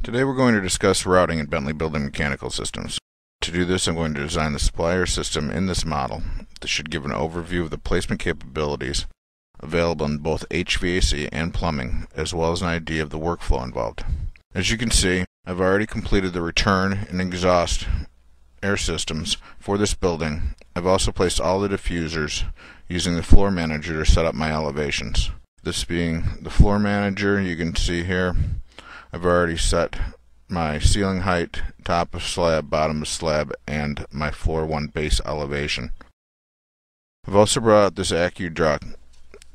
Today we're going to discuss routing in Bentley building mechanical systems. To do this, I'm going to design the supplier system in this model. This should give an overview of the placement capabilities available in both HVAC and plumbing, as well as an idea of the workflow involved. As you can see, I've already completed the return and exhaust air systems for this building. I've also placed all the diffusers using the floor manager to set up my elevations. This being the floor manager, you can see here I've already set my ceiling height, top of slab, bottom of slab, and my floor 1 base elevation. I've also brought out this AccuDuct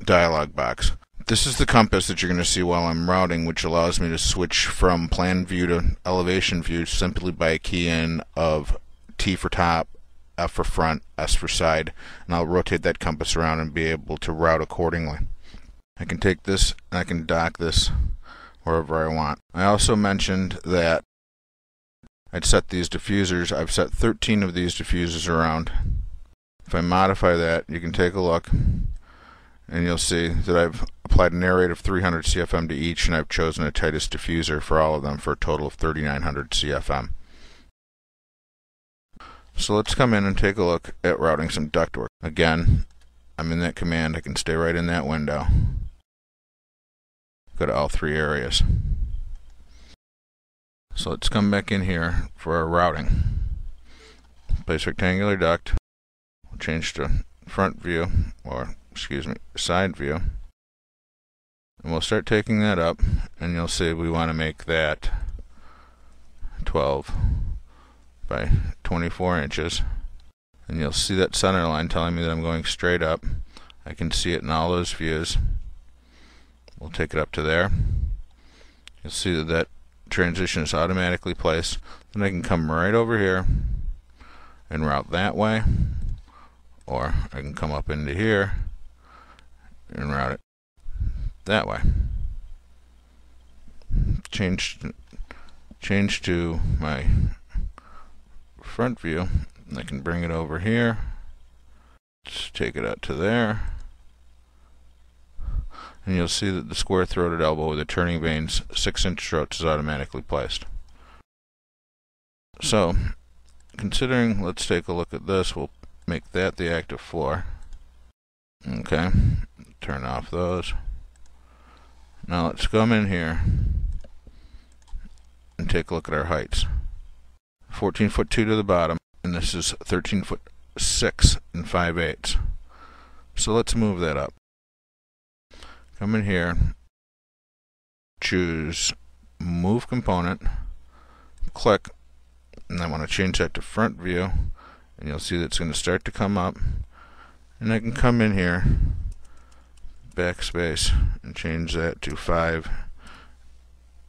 dialog box. This is the compass that you're going to see while I'm routing, which allows me to switch from plan view to elevation view simply by a key in of T for top, F for front, S for side, and I'll rotate that compass around and be able to route accordingly. I can take this and I can dock this wherever I want. I also mentioned that I'd set these diffusers. I've set 13 of these diffusers around. If I modify that, you can take a look and you'll see that I've applied an air rate of 300 CFM to each, and I've chosen a tightest diffuser for all of them for a total of 3,900 CFM. So let's come in and take a look at routing some ductwork. Again, I'm in that command. I can stay right in that window. Go to all three areas. So let's come back in here for our routing. Place rectangular duct. We'll change to front view, or side view. And we'll start taking that up, and you'll see we want to make that 12 by 24 inches. And you'll see that center line telling me that I'm going straight up. I can see it in all those views. We'll take it up to there. You'll see that that transition is automatically placed. Then I can come right over here and route that way, or I can come up into here and route it that way. Change to my front view. I can bring it over here. Just take it out to there. And you'll see that the square-throated elbow with the turning vanes 6-inch throats is automatically placed. So, considering, let's take a look at this. We'll make that the active floor. Okay, turn off those. Now let's come in here and take a look at our heights. 14'2" to the bottom, and this is 13'6" and 5/8. So let's move that up. Come in here, choose Move Component, click, and I want to change that to front view, and you'll see that it's going to start to come up. And I can come in here, backspace, and change that to 5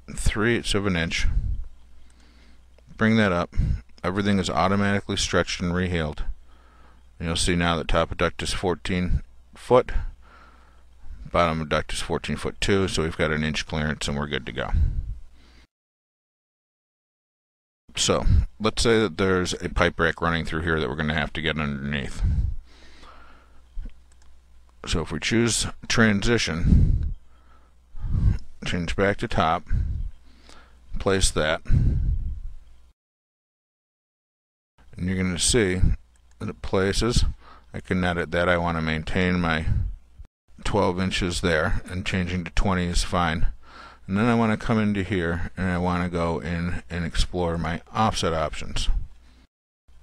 3/8 of an inch. Bring that up. Everything is automatically stretched and rehealed. And you'll see now that top of duct is 14 foot. Bottom of duct is 14'2", so we've got an inch clearance and we're good to go. So, let's say that there's a pipe rack running through here that we're going to have to get underneath. So if we choose transition, change back to top, place that, and you're going to see that it places. I can edit that. I want to maintain my 12 inches there, and changing to 20 is fine. And then I want to come into here and I want to go in and explore my offset options.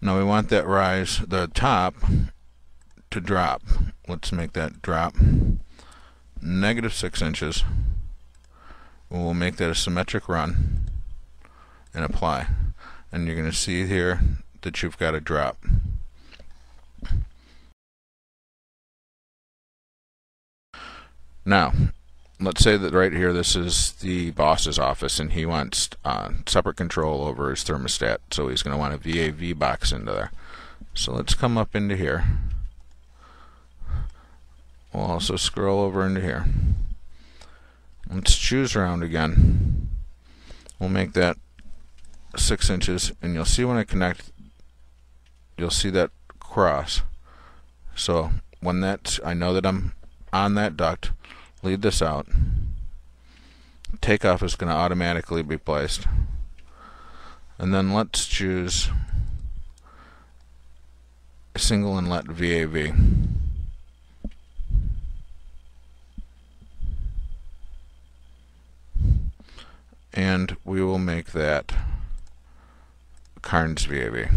Now we want that rise, the top, to drop. Let's make that drop -6 inches. We'll make that a symmetric run and apply. And you're going to see here that you've got a drop. Now, let's say that right here this is the boss's office and he wants separate control over his thermostat, so he's going to want a Vav Box into there. So let's come up into here. We'll also scroll over into here. Let's choose round again. We'll make that 6 inches, and you'll see when I connect, you'll see that cross. So when that's, I know that I'm on that duct. Lead this out. Takeoff is going to automatically be placed. And then let's choose a single inlet VAV. And we will make that Carnes VAV.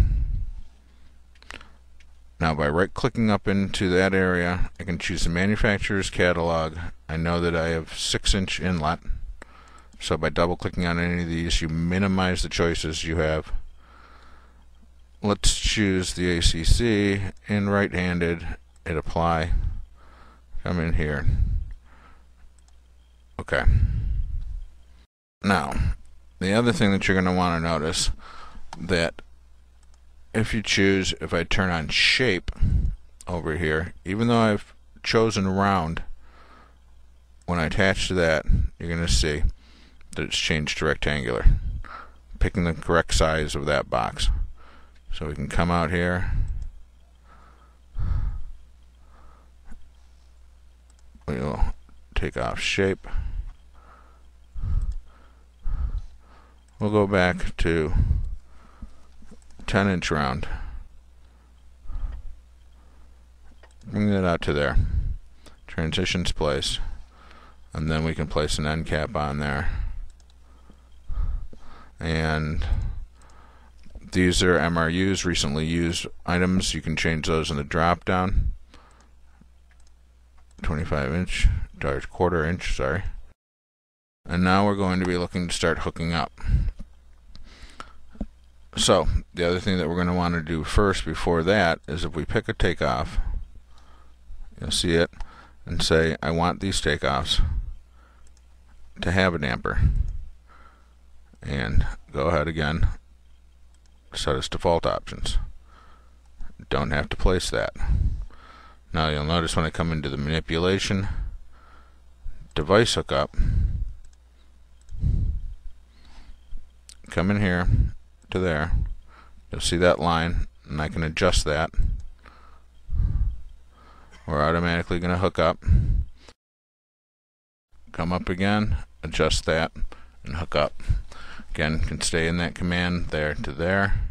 Now by right-clicking up into that area, I can choose the manufacturer's catalog. I know that I have 6-inch inlet, so by double-clicking on any of these, you minimize the choices you have. Let's choose the ACC, and right-handed, hit apply. Come in here. Okay. Now, the other thing that you're going to want to notice, that if I turn on shape over here, even though I've chosen round, when I attach to that, you're going to see that it's changed to rectangular, picking the correct size of that box. So we can come out here, we'll take off shape, we'll go back to 10-inch round, bring that out to there, transitions place, and then we can place an end cap on there. And these are MRUs, recently used items. You can change those in the drop down. 25-inch, quarter-inch, sorry. And now we're going to be looking to start hooking up. So the other thing that we're going to want to do first before that is, if we pick a takeoff, you'll see it, and say I want these takeoffs to have a damper, and go ahead again, set as default options. Don't have to place that. Now you'll notice when I come into the manipulation, device hookup, come in here to there, you'll see that line, and I can adjust that. We're automatically going to hook up, come up again, adjust that, and hook up. Again, can stay in that command there to there.